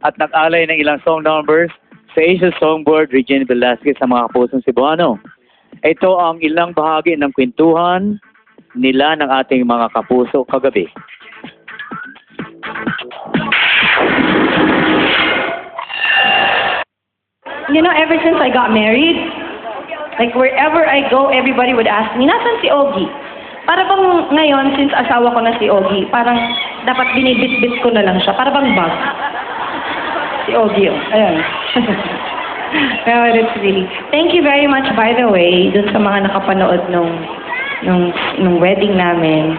at nag-alay ng ilang song numbers sa Asia Songboard Regine Velasquez sa mga kapusong Cebuano. Ito ang ilang bahagi ng kwentuhan nila ng ating mga kapuso kagabi. You know, ever since I got married, like wherever I go, everybody would ask me, nasan si Ogie? Para bang ngayon, since asawa ko na si Ogie, parang dapat binibit-bit ko na lang siya. Para bang bag. Si Ogie, oh. Ayan. No, it's really... Thank you very much, by the way, dun sa mga nakapanood nung wedding namin.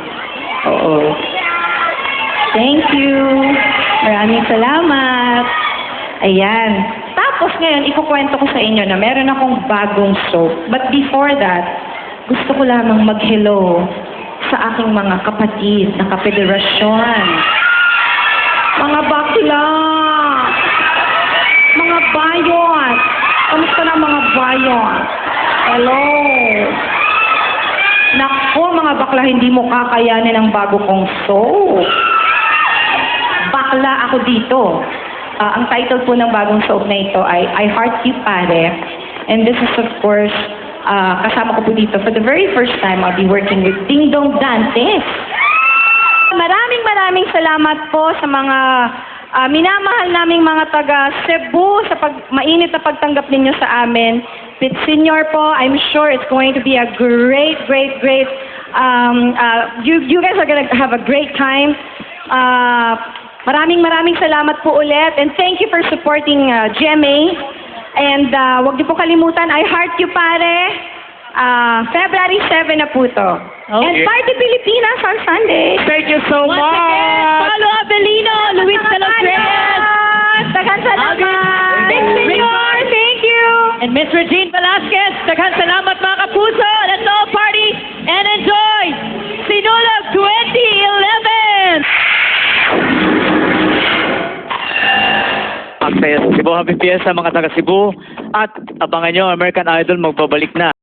Oo. Thank you. Maraming salamat. Ayan. Tapos ngayon, ikukwento ko sa inyo na meron akong bagong soap. But before that, gusto ko lamang mag-hello sa aking mga kapatid na kapederasyon. Mga bakla! Mga bayon! Kamusta na mga bayon? Hello! Naku, mga bakla, hindi mo kakayanin ang bago kong soap. Bakla ako dito. Ang title po ng bagong soap na ito ay I Heart You Pare. And this is of course, kasama ko po dito for the very first time I'll be working with Ding Dong Dantes. Maraming salamat po sa mga minamahal naming mga taga Cebu sa mainit na pagtanggap ninyo sa amin. With Senior po, I'm sure it's going to be a great you guys are gonna have a great time. Maraming salamat po ulit and thank you for supporting GMA. And wag niyo po kalimutan, I Heart You Pare. February 7 na po to. Okay. And Party Pilipinas on Sunday. Thank you so Once much! again, Paulo Abelino, Luis Calogres, Daghang salamat. Big Senior, thank you. and Miss Regine Velasquez. Daghang salamat mga kapuso. Let's all party and enjoy Sinulog 2011! Ang saya sa Cebu. Happy Fiesta mga taga Cebu. At abangan nyo, American Idol magbabalik na.